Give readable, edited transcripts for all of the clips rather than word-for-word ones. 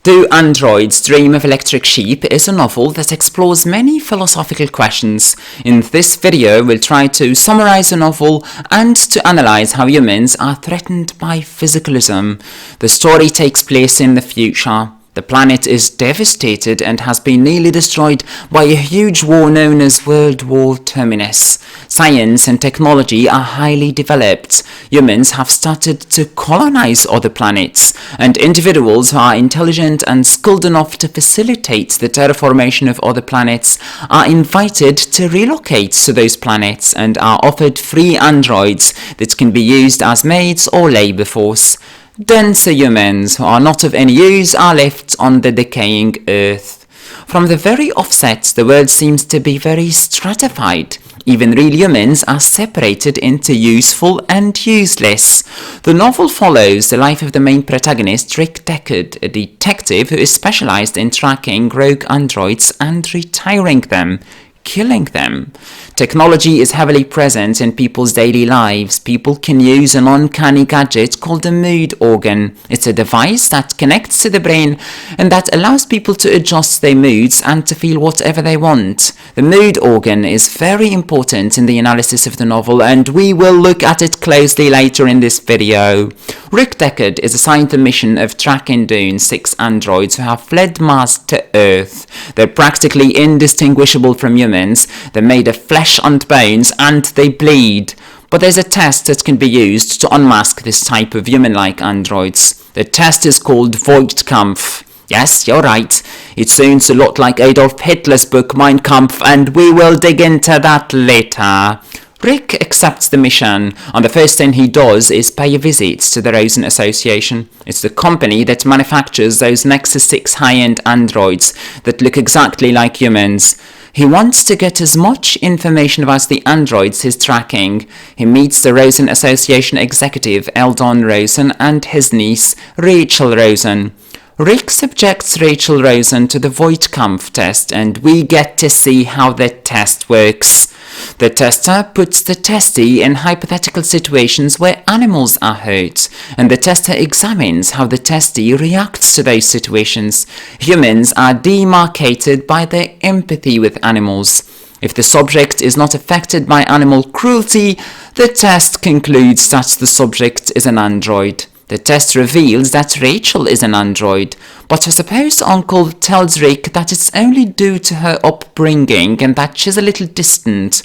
Do Androids Dream of Electric Sheep is a novel that explores many philosophical questions. In this video, we'll try to summarize the novel and to analyze how humans are threatened by physicalism. The story takes place in the future. The planet is devastated and has been nearly destroyed by a huge war known as World War Terminus. Science and technology are highly developed. Humans have started to colonize other planets, and individuals who are intelligent and skilled enough to facilitate the terraformation of other planets are invited to relocate to those planets and are offered free androids that can be used as maids or labor force. Denser humans who are not of any use are left on the decaying Earth. From the very offset, the world seems to be very stratified. Even real humans are separated into useful and useless. The novel follows the life of the main protagonist, Deckard, a detective who is specialized in tracking rogue androids and retiring them, killing them. Technology is heavily present in people's daily lives. People can use an uncanny gadget called a mood organ. It's a device that connects to the brain and that allows people to adjust their moods and to feel whatever they want. The mood organ is very important in the analysis of the novel, and we will look at it closely later in this video. Deckard is assigned the mission of tracking down 6 androids who have fled Mars to Earth. They're practically indistinguishable from humans. They're made of flesh and bones, and they bleed. But there's a test that can be used to unmask this type of human-like androids. The test is called Voigt-Kampff. Yes, you're right. It sounds a lot like Adolf Hitler's book Mein Kampf, and we will dig into that later. Rick accepts the mission, and the first thing he does is pay a visit to the Rosen Association. It's the company that manufactures those Nexus 6 high-end androids that look exactly like humans. He wants to get as much information about the androids he's tracking. He meets the Rosen Association executive Eldon Rosen and his niece Rachel Rosen. Rick subjects Rachel Rosen to the Voigt-Kampff test, and we get to see how the test works. The tester puts the testee in hypothetical situations where animals are hurt, and the tester examines how the testee reacts to those situations. Humans are demarcated by their empathy with animals. If the subject is not affected by animal cruelty, the test concludes that the subject is an android. The test reveals that Rachel is an android, but her supposed uncle tells Rick that it's only due to her upbringing and that she's a little distant.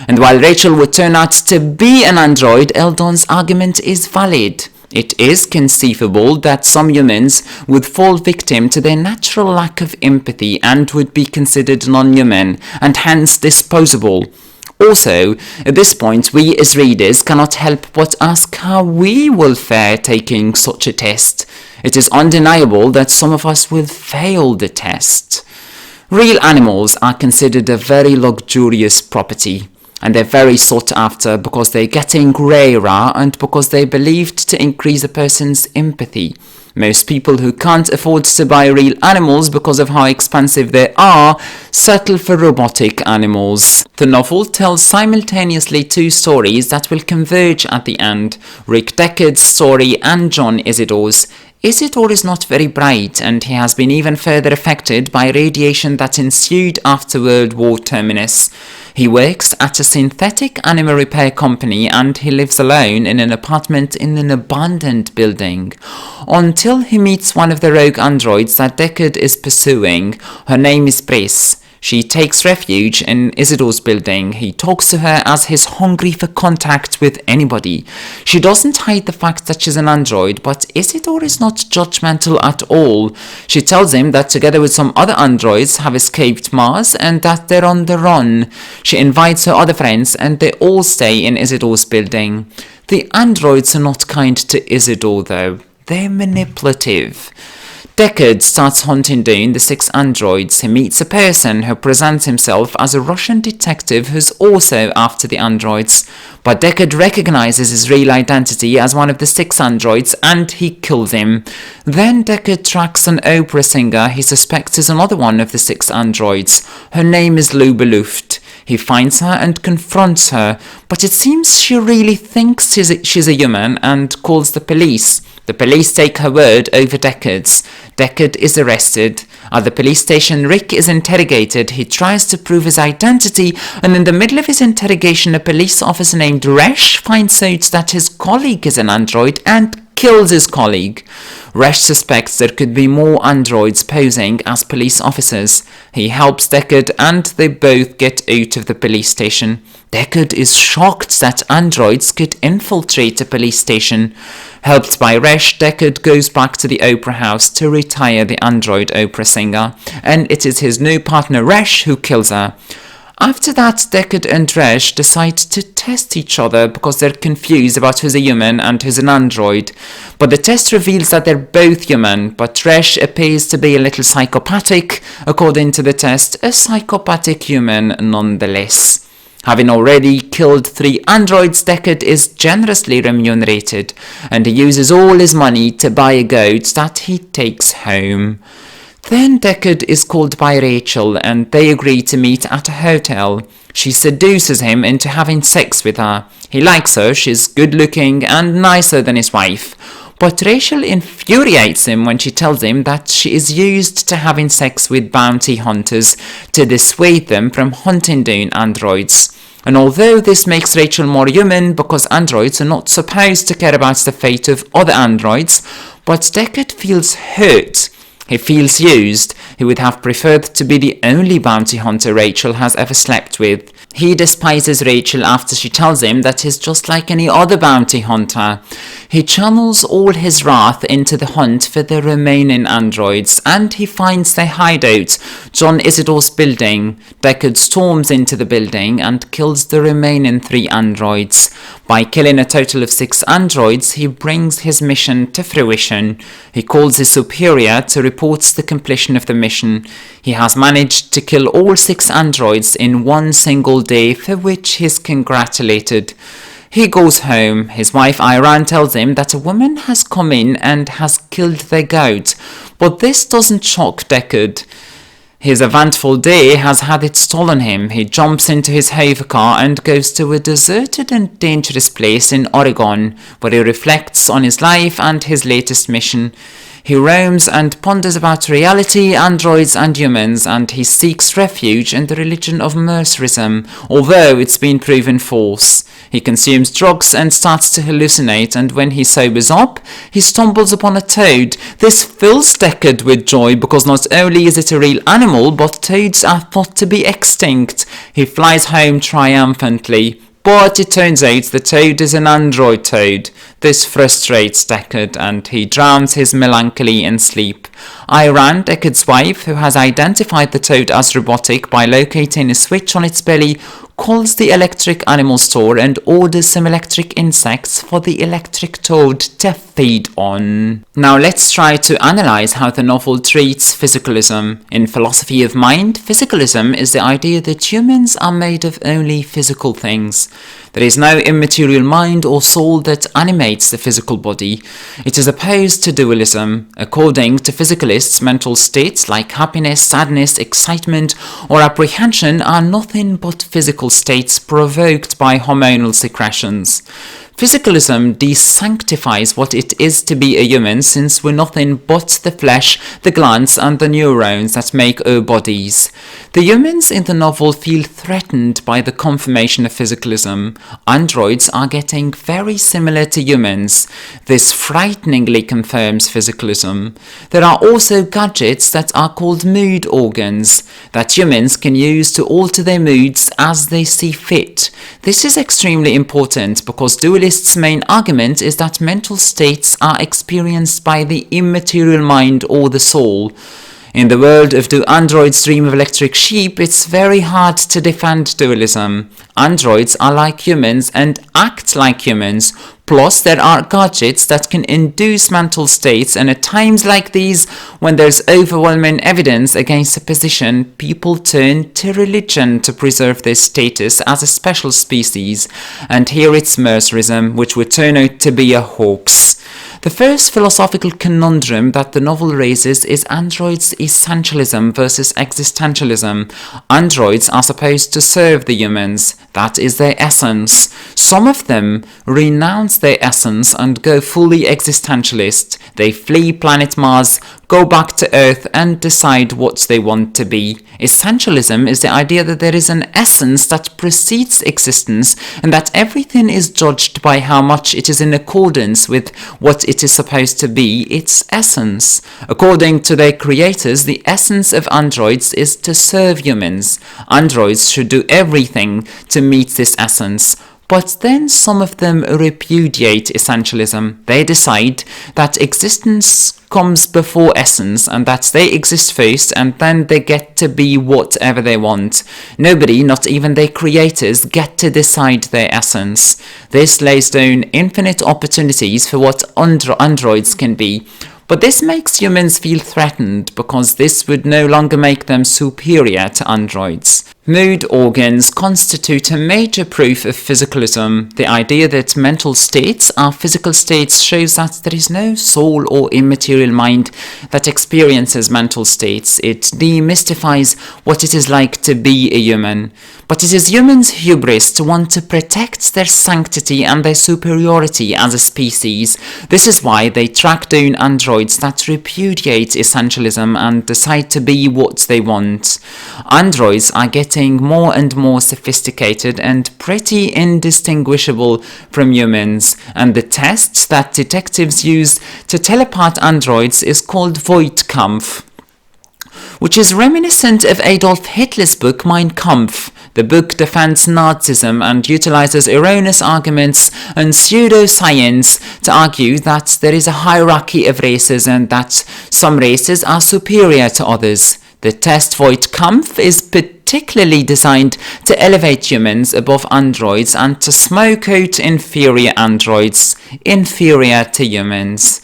And while Rachel would turn out to be an android, Eldon's argument is valid. It is conceivable that some humans would fall victim to their natural lack of empathy and would be considered non-human and hence disposable. Also, at this point, we as readers cannot help but ask how we will fare taking such a test. It is undeniable that some of us will fail the test. Real animals are considered a very luxurious property, and they're very sought after because they're getting rarer and because they're believed to increase a person's empathy. Most people who can't afford to buy real animals because of how expensive they are settle for robotic animals. The novel tells simultaneously 2 stories that will converge at the end, Rick Deckard's story and John Isidore's. Isidore is not very bright, and he has been even further affected by radiation that ensued after World War Terminus. He works at a synthetic animal repair company, and he lives alone in an apartment in an abandoned building. Until he meets one of the rogue androids that Deckard is pursuing. Her name is Briss. She takes refuge in Isidore's building. He talks to her as he's hungry for contact with anybody. She doesn't hide the fact that she's an android, but Isidore is not judgmental at all. She tells him that together with some other androids have escaped Mars and that they're on the run. She invites her other friends and they all stay in Isidore's building. The androids are not kind to Isidore though. They're manipulative. Deckard starts hunting down the 6 androids. He meets a person who presents himself as a Russian detective who's also after the androids. But Deckard recognizes his real identity as one of the 6 androids and he kills him. Then Deckard tracks an opera singer he suspects is another one of the 6 androids. Her name is Luba Luft. He finds her and confronts her, but it seems she really thinks she's a human and calls the police. The police take her word over Deckard's. Deckard is arrested. At the police station, Rick is interrogated. He tries to prove his identity, and in the middle of his interrogation, a police officer named Resh finds out that his colleague is an android and kills his colleague. Resh suspects there could be more androids posing as police officers. He helps Deckard and they both get out of the police station. Deckard is shocked that androids could infiltrate a police station. Helped by Resh, Deckard goes back to the opera house to retire the android opera singer, and it is his new partner Resh who kills her. After that, Deckard and Resh decide to test each other because they're confused about who's a human and who's an android. But the test reveals that they're both human, but Resh appears to be a little psychopathic. According to the test, a psychopathic human nonetheless. Having already killed 3 androids, Deckard is generously remunerated, and he uses all his money to buy a goat that he takes home. Then Deckard is called by Rachel and they agree to meet at a hotel. She seduces him into having sex with her. He likes her, she's good looking and nicer than his wife. But Rachel infuriates him when she tells him that she is used to having sex with bounty hunters to dissuade them from hunting down androids. And although this makes Rachel more human because androids are not supposed to care about the fate of other androids, but Deckard feels hurt. He feels used. He would have preferred to be the only bounty hunter Rachel has ever slept with. He despises Rachel after she tells him that he's just like any other bounty hunter. He channels all his wrath into the hunt for the remaining androids, and he finds their hideout, John Isidore's building. Deckard storms into the building and kills the remaining 3 androids. By killing a total of 6 androids, he brings his mission to fruition. He calls his superior to report the completion of the mission. He has managed to kill all 6 androids in one single day, for which he is congratulated. He goes home. His wife Iran tells him that a woman has come in and has killed their goat, but this doesn't shock Deckard. His eventful day has had it stolen him. He jumps into his hovercar and goes to a deserted and dangerous place in Oregon, where he reflects on his life and his latest mission. He roams and ponders about reality, androids and humans, and he seeks refuge in the religion of mercerism, although it's been proven false. He consumes drugs and starts to hallucinate, and when he sobers up, he stumbles upon a toad. This fills Deckard with joy because not only is it a real animal, but toads are thought to be extinct. He flies home triumphantly. But it turns out the toad is an android toad. This frustrates Deckard and he drowns his melancholy in sleep. Iran, Deckard's wife, who has identified the toad as robotic by locating a switch on its belly, calls the electric animal store and orders some electric insects for the electric toad to feed on. Now let's try to analyze how the novel treats physicalism. In philosophy of mind, physicalism is the idea that humans are made of only physical things. There is no immaterial mind or soul that animates the physical body. It is opposed to dualism. According to physicalists, mental states like happiness, sadness, excitement, or apprehension are nothing but physical states provoked by hormonal secretions. Physicalism desanctifies what it is to be a human, since we're nothing but the flesh, the glands and the neurons that make our bodies. The humans in the novel feel threatened by the confirmation of physicalism. Androids are getting very similar to humans. This frighteningly confirms physicalism. There are also gadgets that are called mood organs, that humans can use to alter their moods as they see fit. This is extremely important because dualists' main argument is that mental states are experienced by the immaterial mind or the soul. In the world of Do Androids Dream of Electric Sheep, it's very hard to defend dualism. Androids are like humans and act like humans. Plus, there are gadgets that can induce mental states, and at times like these, when there's overwhelming evidence against a position, people turn to religion to preserve their status as a special species. And here it's mercerism, which would turn out to be a hoax. The first philosophical conundrum that the novel raises is androids' essentialism versus existentialism. Androids are supposed to serve the humans. That is their essence. Some of them renounce their essence and go fully existentialist. They flee planet Mars, go back to Earth and decide what they want to be. Essentialism is the idea that there is an essence that precedes existence and that everything is judged by how much it is in accordance with what it is supposed to be, its essence. According to their creators, the essence of androids is to serve humans. Androids should do everything to meet this essence. But then some of them repudiate essentialism. They decide that existence comes before essence and that they exist first and then they get to be whatever they want. Nobody, not even their creators, get to decide their essence. This lays down infinite opportunities for what androids can be. But this makes humans feel threatened because this would no longer make them superior to androids. Mood organs constitute a major proof of physicalism. The idea that mental states are physical states shows that there is no soul or immaterial mind that experiences mental states. It demystifies what it is like to be a human. But it is humans' hubris to want to protect their sanctity and their superiority as a species. This is why they track down androids that repudiate essentialism and decide to be what they want. Androids are getting more and more sophisticated and pretty indistinguishable from humans, and the test that detectives use to telepath androids is called Voigt-Kampff, which is reminiscent of Adolf Hitler's book Mein Kampf. The book defends Nazism and utilizes erroneous arguments and pseudoscience to argue that there is a hierarchy of races and that some races are superior to others. The test Voigt-Kampff is particularly designed to elevate humans above androids and to smoke out inferior androids, inferior to humans.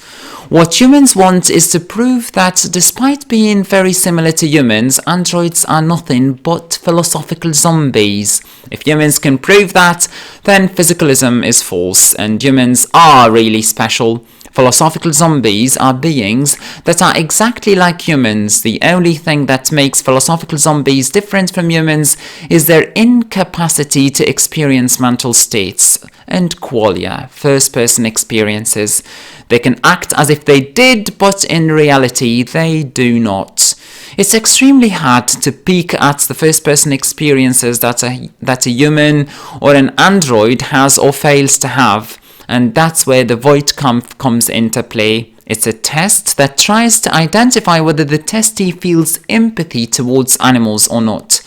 What humans want is to prove that despite being very similar to humans, androids are nothing but philosophical zombies. If humans can prove that, then physicalism is false and humans are really special. Philosophical zombies are beings that are exactly like humans. The only thing that makes philosophical zombies different from humans is their incapacity to experience mental states and qualia, first-person experiences. They can act as if they did, but in reality they do not. It's extremely hard to peek at the first-person experiences that a human or an android has or fails to have. And that's where the Voigt-Kampff comes into play. It's a test that tries to identify whether the testee feels empathy towards animals or not.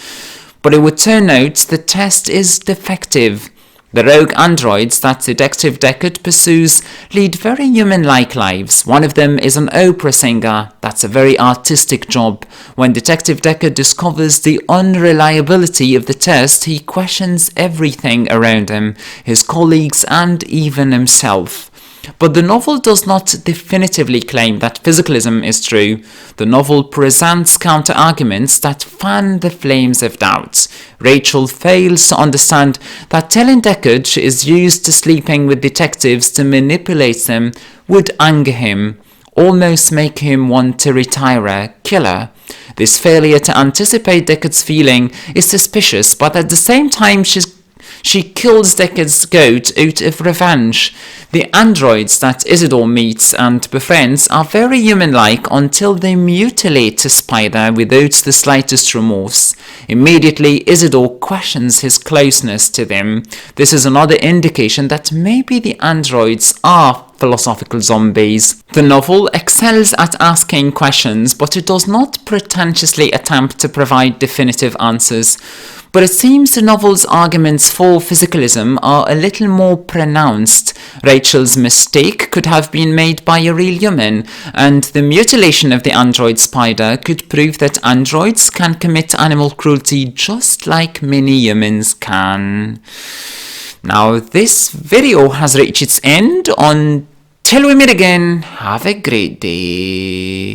But it would turn out the test is defective. The rogue androids that Detective Deckard pursues lead very human-like lives. One of them is an opera singer. That's a very artistic job. When Detective Deckard discovers the unreliability of the test, he questions everything around him, his colleagues and even himself. But the novel does not definitively claim that physicalism is true. The novel presents counter-arguments that fan the flames of doubt. Rachel fails to understand that telling Deckard she is used to sleeping with detectives to manipulate them would anger him, almost make him want to retire, kill her. This failure to anticipate Deckard's feeling is suspicious, but at the same time she kills Deckard's goat out of revenge. The androids that Isidore meets and befriends are very human-like until they mutilate a spider without the slightest remorse. Immediately, Isidore questions his closeness to them. This is another indication that maybe the androids are philosophical zombies. The novel excels at asking questions, but it does not pretentiously attempt to provide definitive answers. But it seems the novel's arguments for physicalism are a little more pronounced. Rachel's mistake could have been made by a real human, and the mutilation of the android spider could prove that androids can commit animal cruelty just like many humans can. Now, this video has reached its end. Until we meet again, have a great day.